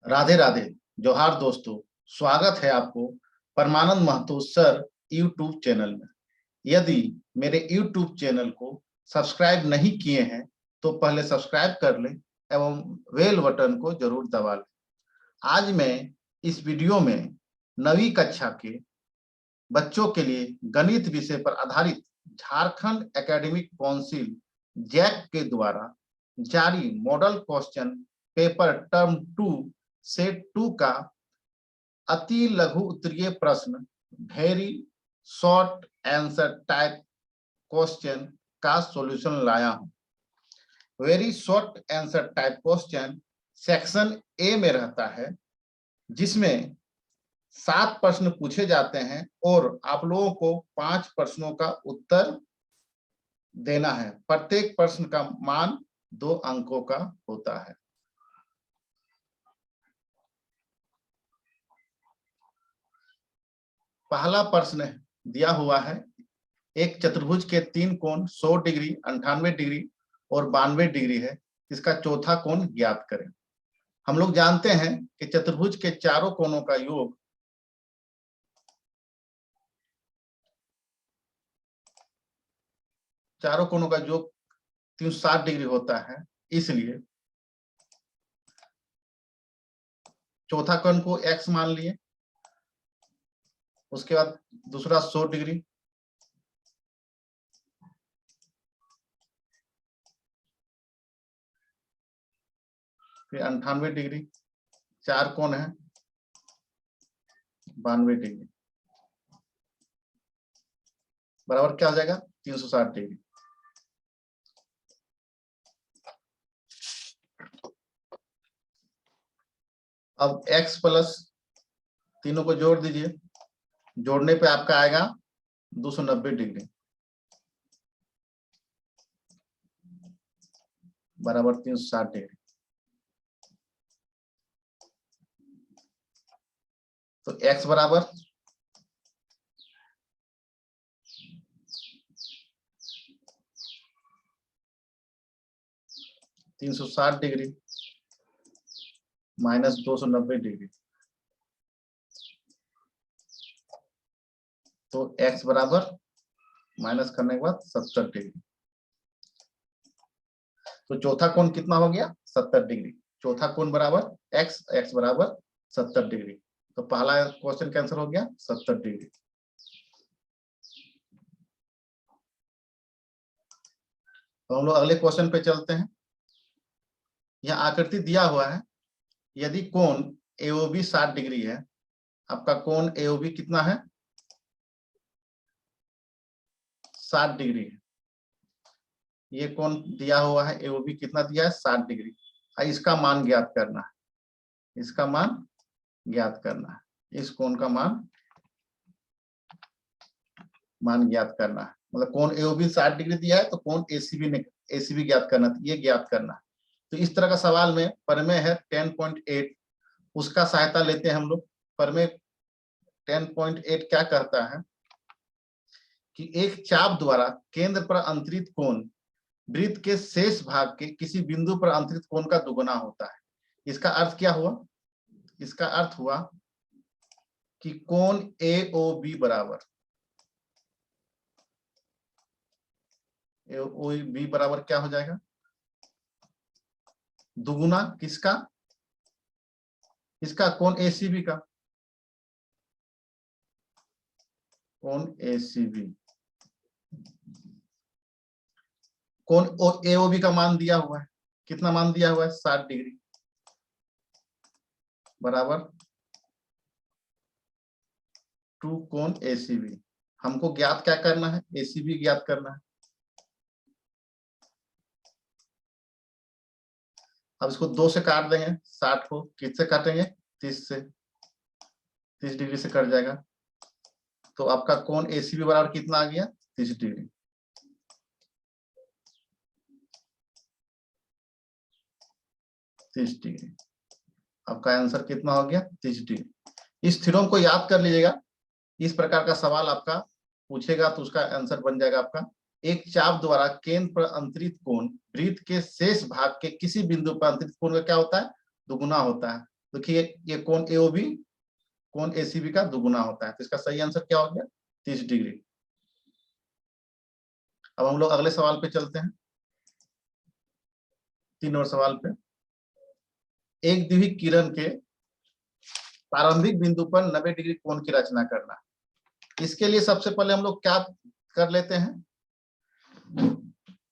राधे राधे, जोहार दोस्तों। स्वागत है आपको परमानंद महतो सर यूट्यूब चैनल में। यदि मेरे यूट्यूब चैनल को सब्सक्राइब नहीं किए हैं तो पहले सब्सक्राइब कर लें एवं बेल बटन को जरूर दबा लें। आज मैं इस वीडियो में 9वीं कक्षा के बच्चों के लिए गणित विषय पर आधारित झारखंड एकेडमिक काउंसिल जैक के द्वारा जारी model question paper term 2 set 2 का अति लघु उत्तरीय प्रश्न very short answer type question का सॉल्यूशन लाया हूं। Very short answer type question section A में रहता है, जिसमें 7 प्रश्न पूछे जाते हैं और आप लोगों को 5 प्रश्नों का उत्तर देना है। प्रत्येक प्रश्न का मान 2 अंकों का होता है। पहला प्रश्न दिया हुआ है, एक चतुर्भुज के 3 कोण 100 डिग्री, 98 डिग्री और 92 डिग्री है। इसका चौथा कोण ज्ञात करें। हम लोग जानते हैं कि चतुर्भुज के चारों कोणों का योग चारों कोणों का योग 360 डिग्री होता है, इसलिए चौथा कोण को x मान लिए। उसके बाद दूसरा 100 डिग्री, फिर 98 डिग्री, 4 कोण है 92 डिग्री, बराबर क्या हो जाएगा 360 डिग्री। अब x प्लस तीनों को जोड़ दीजिए, जोड़ने पे आपका आएगा 290 डिग्री बराबर 360 डिग्री। तो x बराबर 360 डिग्री माइनस 290 डिग्री, तो x बराबर माइनस करने के बाद 70 डिग्री। तो चौथा कोण कितना हो गया 70 डिग्री। चौथा कोण बराबर x बराबर 70 डिग्री। तो पहला क्वेश्चन कैंसिल हो गया 70 डिग्री। तो हम लोग अगले क्वेश्चन पे चलते हैं। यह आकृति दिया हुआ है, यदि कोण AOB 60 डिग्री है, आपका कोण AOB कितना है 60 डिग्री है। ये कोण दिया हुआ है AOB कितना दिया है 60 डिग्री। इसका मान ज्ञात करना है, इसका मान ज्ञात करना है, इस कोण का मान ज्ञात करना है। मतलब कोण AOB 60 डिग्री दिया है तो कोण ACB ज्ञात करना, ये ज्ञात करना है। तो इस तरह का सवाल में प्रमेय है 10.8, उसका सहायता लेते हैं हम लोग। प्रमेय 10.8 क्या कहता है कि एक चाप द्वारा केंद्र पर अंतरित कोण वृत्त के शेष भाग के किसी बिंदु पर अंतरित कोण का दुगुना होता है। इसका अर्थ क्या हुआ? इसका अर्थ हुआ कि कोण AOB बराबर क्या हो जाएगा दुगुना किसका? इसका कोण ACB का। कोण ACB, कोण AOB का मान दिया हुआ है, कितना मान दिया हुआ है 60 डिग्री बराबर 2 कोण ACB। हमको ज्ञात क्या करना है? ACB ज्ञात करना है। अब इसको 2 से काट देंगे, 60 को किससे काटेंगे 30 से, 30 डिग्री से कट जाएगा। तो आपका कोण ACB बराबर कितना आ गया 30 डिग्री। आपका आंसर कितना हो गया 30 डिग्री। इस थ्योरम को याद कर लीजिएगा। इस प्रकार का सवाल आपका पूछेगा तो उसका आंसर बन जाएगा आपका एक चाप द्वारा केंद्र पर अंतरित कोण वृत्त के शेष भाग के किसी बिंदु पर अंतरित कोण का क्या होता है दुगुना होता है। देखिए ये कोण एओबी कोण एसीबी का दुगुना होता है, तो इसका सही आंसर क्या हो गया 30 डिग्री। अब हम लोग अगले सवाल पे चलते हैं, 3 और सवाल पे। एक द्विध्रुवी किरण के प्रारंभिक बिंदु पर 90 डिग्री कोण की रचना करना। इसके लिए सबसे पहले हम लोग क्या कर लेते हैं,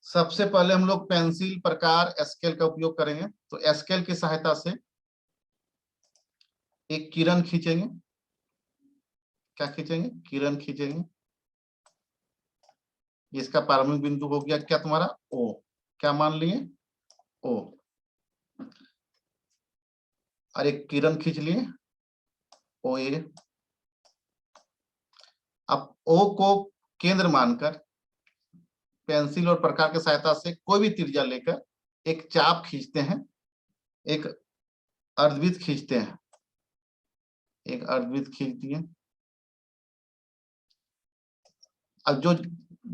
सबसे पहले हम लोग पेंसिल प्रकार स्केल का उपयोग करेंगे। तो स्केल की सहायता से एक किरण खींचेंगे, क्या खींचेंगे, किरण खींचेंगे। इसका प्रारंभिक बिंदु हो गया क्या तुम्हारा ओ, क्या मान लिए ओ, और एक किरण खींच लिए ओ ए। अब ओ को केंद्र मानकर पेंसिल और प्रकार की सहायता से कोई भी त्रिज्या लेकर एक चाप खींचते हैं, एक अर्धवृत्त खींचते हैं, एक अर्धवृत्त खींच दिए। अब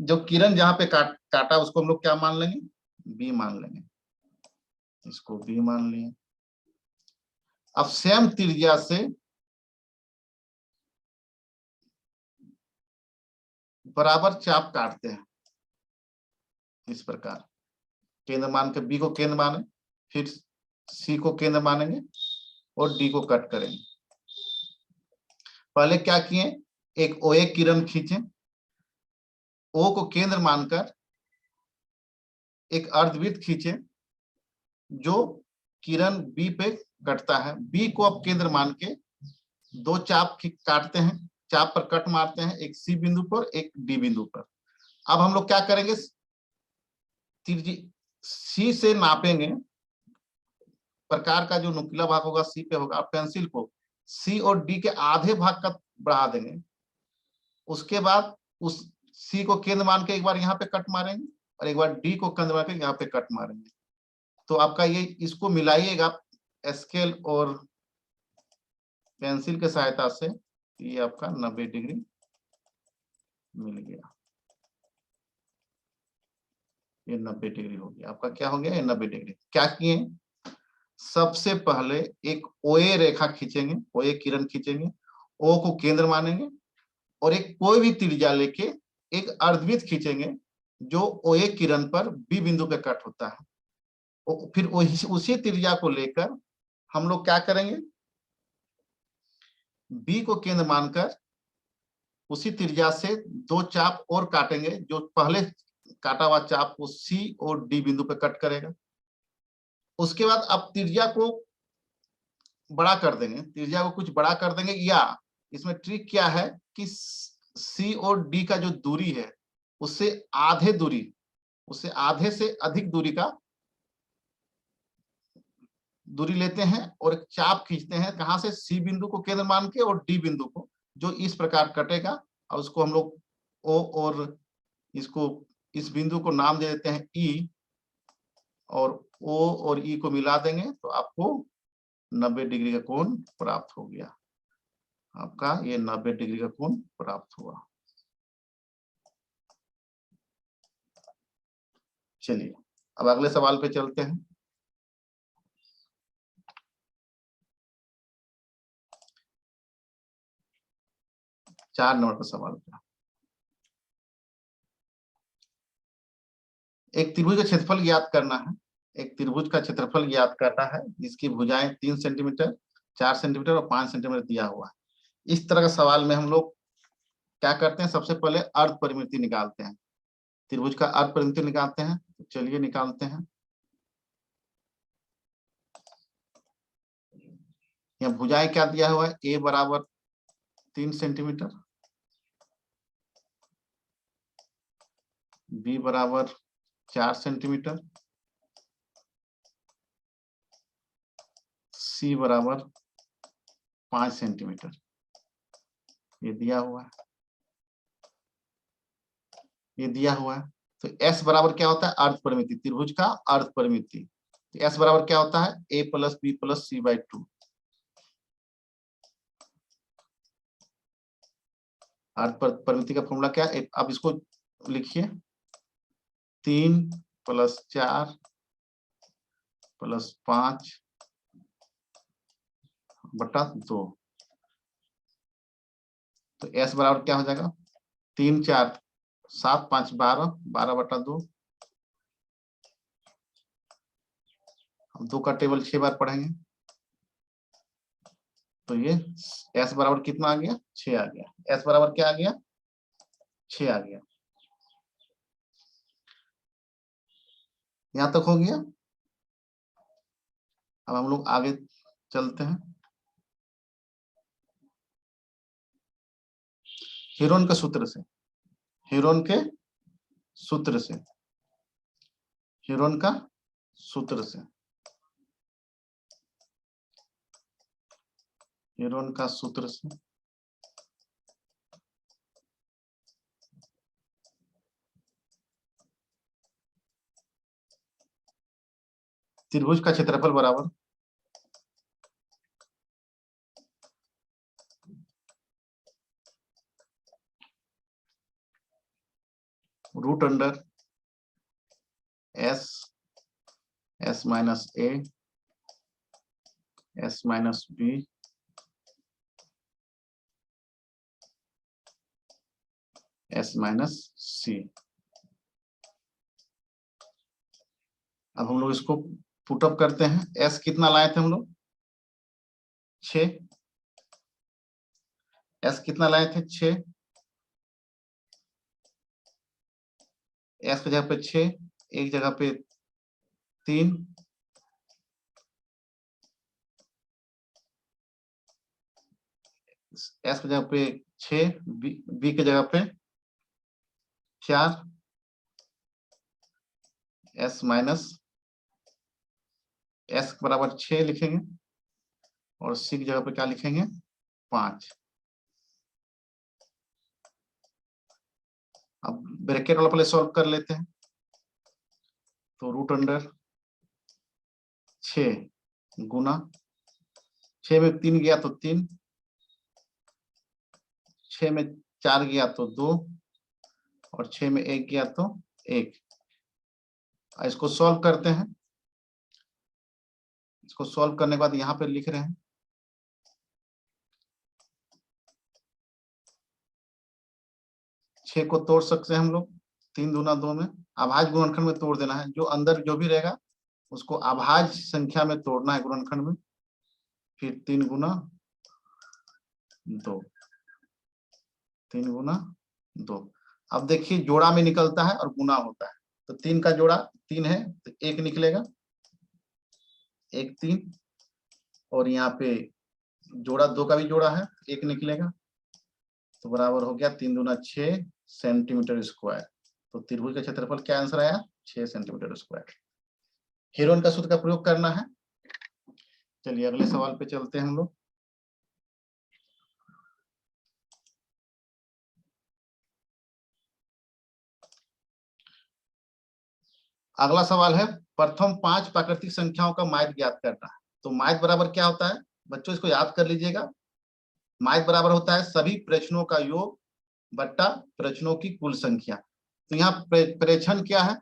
जो किरण जहां पे काटा उसको हम लोग क्या मान लेंगे, बी मान लेंगे, इसको बी मान लिए। अब सेम त्रिज्या से बराबर चाप काटते हैं इस प्रकार, केंद्र मान के बी को केंद्र माने, फिर सी को केंद्र मानेंगे और डी को कट करेंगे। पहले क्या किए, एक ओ ए किरण खींचे, ओ को केंद्र मानकर एक अर्धवृत्त खींचे जो किरण बी पे कटता है। बी को अब केंद्र मान के दो चाप काटते हैं, चाप पर कट मारते हैं, एक सी बिंदु पर एक डी बिंदु पर। अब हम लोग क्या करेंगे, सी से नापेंगे, प्रकार का जो नुकीला भाग होगा सी पे होगा, पेंसिल को सी और डी के आधे भाग का बढ़ा देंगे। उसके बाद उस सी को केंद्र मान के एक बार यहाँ पे कट मारेंगे और एक बार डी को केंद्र मान के यहाँ पे कट मारेंगे। तो आपका ये इसको मिलाइएगा स्केल और पेंसिल के सहायता से, ये आपका 90 डिग्री मिल गया। ये 90 डिग्री हो गया आपका, क्या हो गया, ये 90 डिग्री। क्या किए, सबसे पहले एक ओए रेखा खींचेंगे, ओए किरण खींचेंगे, ओ को केंद्र मानेंगे और एक कोई भी त्रिज्या लेके एक अर्धवृत्त खींचेंगे जो ओए किरण पर बी बिंदु पे कट होता है। फिर उसी त्रिज्या को लेकर हम लोग क्या करेंगे, बी को केंद्र मानकर उसी त्रिज्या से दो चाप और काटेंगे, जो पहले काटा हुआ चाप को सी और डी बिंदु पे कट करेगा। उसके बाद अब त्रिज्या को बड़ा कर देंगे, त्रिज्या को कुछ बड़ा कर देंगे, या इसमें ट्रिक क्या है कि सी और डी का जो दूरी है उससे आधे से अधिक दूरी लेते हैं और एक चाप खींचते हैं, कहां से, सी बिंदु को केंद्र मान के और डी बिंदु को, जो इस प्रकार कटेगा। और उसको हम लोग ओ और इसको इस बिंदु को नाम दे देते हैं ई, और ओ और ई को मिला देंगे तो आपको 90 डिग्री का कोण प्राप्त हो गया। आपका ये 90 डिग्री का कोण प्राप्त हुआ। चलिए अब अगले सवाल पे चलते हैं। चार नंबर का सवाल था, एक त्रिभुज का क्षेत्रफल ज्ञात करना है। एक त्रिभुज का क्षेत्रफल ज्ञात करना है जिसकी भुजाएं 3 सेंटीमीटर, 4 सेंटीमीटर और 5 सेंटीमीटर दिया हुआ है। इस तरह का सवाल में हम लोग क्या करते हैं, सबसे पहले अर्ध परिमिति निकालते हैं, त्रिभुज का अर्ध परिमिति निकालते हैं। तो चलिए निकालते हैं। यहाँ भुजाएं क्या दिया हुआ है, ए बराबर 3 सेंटीमीटर, बी बराबर 4 सेंटीमीटर, सी बराबर 5 सेंटीमीटर, ये दिया हुआ है, ये दिया हुआ है। तो एस बराबर क्या होता है, अर्ध परिमिति, त्रिभुज का अर्ध परिमिति। तो एस बराबर क्या होता है, A plus B plus C by 2। अर्ध परिमिति का फॉर्मूला क्या है, अब इसको लिखिए, 3 प्लस 4 प्लस 5 बटा 2। तो s बराबर क्या हो जाएगा, 3 4 7 5 12, 12 बटा 2। हम 2 का टेबल 6 बार पढ़ेंगे, तो ये s बराबर कितना आ गया, 6 आ गया। s बराबर क्या आ गया, 6 आ गया। यहां तक हो गया। अब हम लोग आगे चलते हैं। हीरोन के सूत्र से, हीरोन के सूत्र से, हीरोन का सूत्र से, हीरोन का सूत्र से त्रिभुज का क्षेत्रफल बराबर root under S, S minus A, S minus B, S minus C. अब हम लोग इसको पुटअप करते हैं। एस कितना लाए थे हम लोग, 6। एस कितना लाए थे, 6। एस की जगह पे 6, एक जगह पे 3, एस की जगह पे 6, बी की जगह पे 4, एस माइनस, एस बराबर 6 लिखेंगे और सी की जगह पे क्या लिखेंगे, 5। अब ब्रैकेट वाला पहले सॉल्व कर लेते हैं। तो रूट अंडर 6 गुना 6 में 3 गया तो 3, 6 में 4 गया तो 2 और 6 में 1 गया तो 1। इसको सॉल्व करते हैं। इसको सॉल्व करने के बाद यहाँ पे लिख रहे हैं 6 को तोड़ सकते हैं हम लोग 3 दूना 2 में। अभाज्य गुणनखंड में तोड़ देना है, जो अंदर जो भी रहेगा उसको अभाज्य संख्या में तोड़ना है गुणनखंड में। फिर 3 गुना 2, 3 गुना 2। अब देखिए जोड़ा में निकलता है और गुना होता है, तो 3 का जोड़ा 3 है तो 1 निकलेगा, 1 3, और यहाँ पे जोड़ा 2 का भी जोड़ा है, 1 निकलेगा, तो बराबर हो गया 3 दूना 6 सेंटीमीटर स्क्वायर। तो त्रिभुज का क्षेत्रफल क्या आंसर आया, 6 सेंटीमीटर स्क्वायर। हीरोन का सूत्र का प्रयोग करना है। चलिए अगले सवाल पे चलते हैं हम लोग। अगला सवाल है प्रथम 5 प्राकृतिक संख्याओं का माध्य ज्ञात करना है। तो माध्य बराबर क्या होता है बच्चों, इसको याद कर लीजिएगा। माध्य बराबर होता है सभी प्रेक्षणों का योग बट्टा प्रेक्षणों की कुल संख्या। तो यहाँ प्रेक्षण क्या है,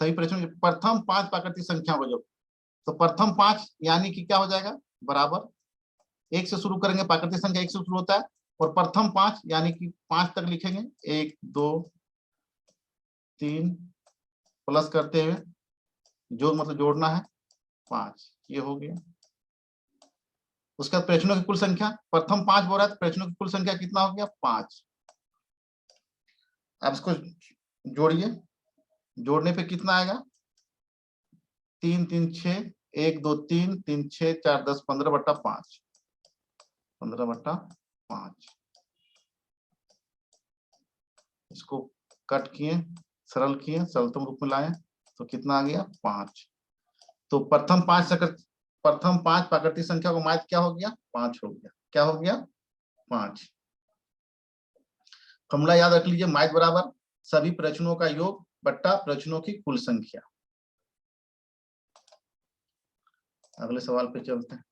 सभी प्रेक्षणों, प्रथम 5 प्राकृतिक संख्याओं का योग। तो प्रथम 5 यानी कि क्या हो जाएगा, बराबर 1 से शुरू करेंगे, प्राकृतिक संख्या 1 से शुरू होता है, और प्रथम 5 यानी कि 5 तक लिखेंगे, 1 2 3 प्लस करते हुए जो मतलब जोड़ना है 5, ये हो गया। उसके बाद प्रेक्षणों की कुल संख्या, प्रथम 5 बोल रहा है तो प्रेक्षणों की कुल संख्या कितना हो गया, 5। अब इसको जोड़िए, जोड़ने पे कितना आएगा, 3 3 6, 1 2 3 3 6 4 10 15 बट्टा 5, 15 बट्टा 5। इसको कट किए, सरल किए, सरलतम रूप में लाए तो कितना आ गया, 5। तो प्रथम 5 प्राकृतिक संख्या का माध्य क्या हो गया, 5 हो गया। क्या हो गया, 5। फॉर्मूला याद रख लीजिए, माध्य बराबर सभी प्रश्नों का योग बट्टा प्रश्नों की कुल संख्या। अगले सवाल पे चलते हैं।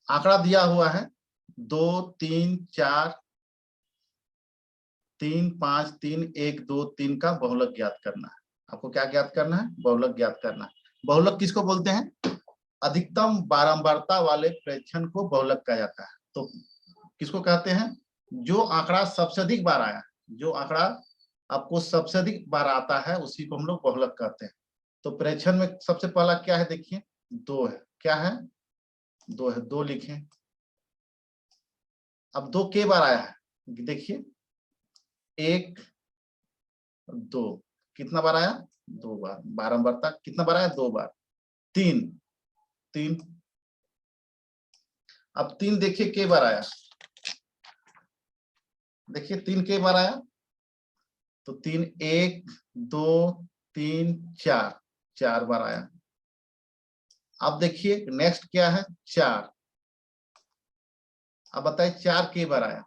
आंकड़ा दिया हुआ है 2 3 4 3 5 3 1 2 3 का बहुलक ज्ञात करना है। आपको क्या ज्ञात करना है, बहुलक ज्ञात करना है। बहुलक किसको बोलते हैं? अधिकतम बारंबारता वाले प्रेक्षण को बहुलक कहा जाता है। तो किसको कहते हैं? जो आंकड़ा सबसे अधिक बार आया, जो आंकड़ा आपको सबसे अधिक बार आता है उसी को हम लोग बहुलक कहते हैं। तो प्रेक्षण में सबसे पहला क्या है? देखिए 2 है। क्या है? 2 है, 2 लिखें। अब 2 के बार आया है? देखिए 1 2, कितना बार आया? 2 बार। बारंबारता कितना बार आया? 2 बार। 3 3, अब 3 देखिए के बार आया? देखिए 3 के बार आया? तो 3 1 2 3 4, 4 बार आया। अब देखिए नेक्स्ट क्या है? 4। अब बताइए 4 के बार आया?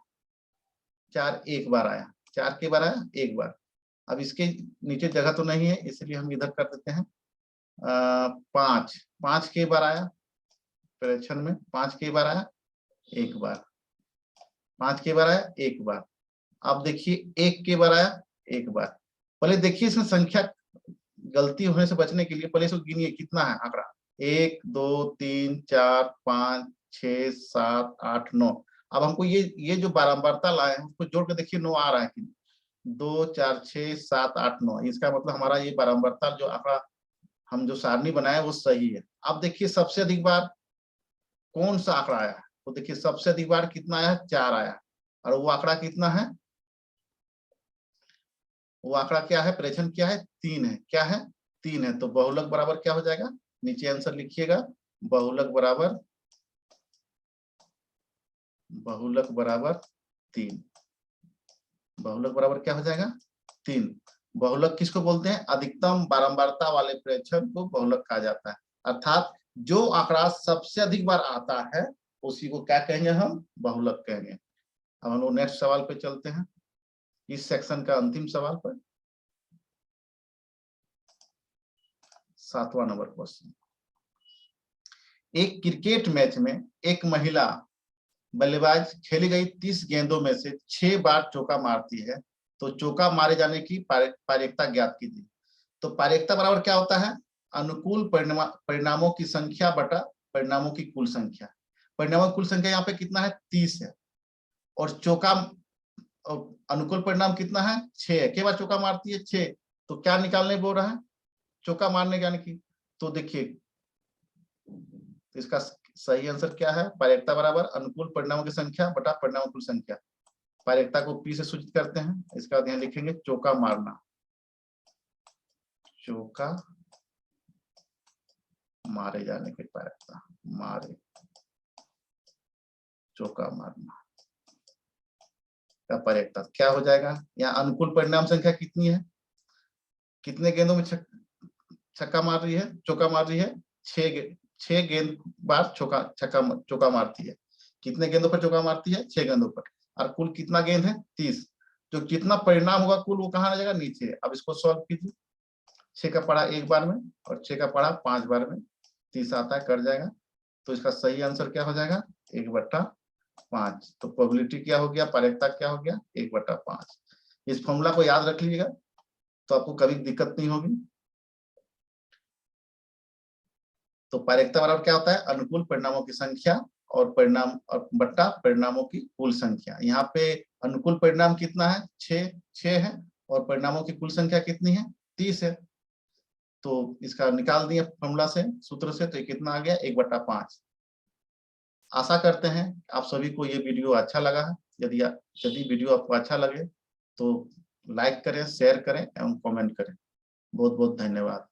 4 एक बार आया। 4 के बार आया? एक बार। अब इसके नीचे जगह तो नहीं है इसलिए हम इधर कर देते हैं 5। 5 के बार आया? प्रेक्षण में 5 के बार आया? एक बार। 5 के बार आया? एक बार। अब देखिए 1 के बार आया? एक बार। पहले देखिए इसमें संख्या गलती होने से बचने के लिए पहले इसको गिनिए कितना है आंकड़ा। 1 2 3 4 5 6 7 8 9। अब हमको ये जो बारंबारता लाए हैं उसको जोड़ के देखिए 9 आ रहा है कि 2 4 6 7 8 9। इसका मतलब हमारा ये बारंबारता जो आंकड़ा हम जो सारणी बनाए वो सही है। अब देखिए सबसे अधिक बार कौन सा आंकड़ा आया है? तो देखिए सबसे अधिक बार कितना आया? 4 आया। और वो आंकड़ा कितना है? वो आंकड़ा क्या है? प्रेक्षण क्या है? 3 है। क्या है? 3 है। तो बहुलक बराबर क्या हो जाएगा? नीचे आंसर लिखिएगा। बहुलक बराबर 3। बहुलक बराबर क्या हो जाएगा? 3। बहुलक किसको बोलते हैं? अधिकतम बारंबारता वाले प्रेक्षण को बहुलक कहा जाता है। अर्थात जो आंकड़ा सबसे अधिक बार आता है उसी को क्या कहेंगे? हम बहुलक कहेंगे। अब हम लोग नेक्स्ट सवाल पे चलते हैं, इस सेक्शन का अंतिम सवाल पर। 7वां नंबर क्वेश्चन। एक क्रिकेट मैच में एक महिला बल्लेबाज खेली गई 30 गेंदों में से 6 बार चौका मारती है, तो चौका मारे जाने की पारदर्शिता ज्ञात कीजिए। तो पारदर्शिता बराबर क्या होता है? अनुकूल परिणामों की संख्या बटा परिणामों की कुल संख्या। परिणामों की कुल संख्या यहाँ पे कितना है? 30 है। और चौका अनुकूल परिणाम कितना है? 6 है। के बार चौका मारती है? 6। तो क्या निकालने बोल रहा है? चौका मारने जाने की। तो देखिए इसका सही आंसर क्या है? पारदर्शिता बराबर अनुकूल परिणामों की संख्या बटा परिणामों की कुल संख्या। पारदर्शिता को पी से सूचित करते हैं। इसका ध्यान लिखेंगे चौका मारना। चौका मारे जाने की पारदर्शिता, मारे चौका मारना का पारदर्शिता क्या हो जाएगा? यहाँ अनुकूल परिणाम संख्या कितनी है? कितने गेंदों में छक्का मार रही है, चौका मार रही है? 6 गेंद बार चौका मारती है। कितने गेंदों पर चौका मारती है? 6 गेंदों पर। और कुल कितना गेंद है? 30। जो जितना परिणाम होगा कुल वो कहाँ आ जाएगा? नीचे। अब इसको सॉल्व कीजिए। 6 का पढ़ा एक बार में और 6 का पढ़ा 5 बार में, 30 आता है, कट जाएगा। तो इसका सही आंसर क्या हो जाएगा? 1/5। तो प्रोबेबिलिटी क्या हो गया? पारदर्शिता क्या हो गया? 1/5। इस फॉर्मूला को याद रख लीजिएगा तो आपको कभी दिक्कत नहीं होगी। तो पारदर्शिता बराबर क्या होता है? अनुकूल परिणामों की संख्या और परिणाम और बट्टा परिणामों की कुल संख्या। यहाँ पे अनुकूल परिणाम कितना है? 6 है। और परिणामों की कुल संख्या कितनी है? 30 है। तो इसका निकाल दिए फॉर्मूला से, सूत्र से। तो ये कितना आ गया? 1/5। आशा करते हैं आप सभी को ये वीडियो अच्छा लगा है। यदि वीडियो आपको अच्छा लगे तो लाइक करें, शेयर करें एवं कमेंट करें। बहुत बहुत धन्यवाद।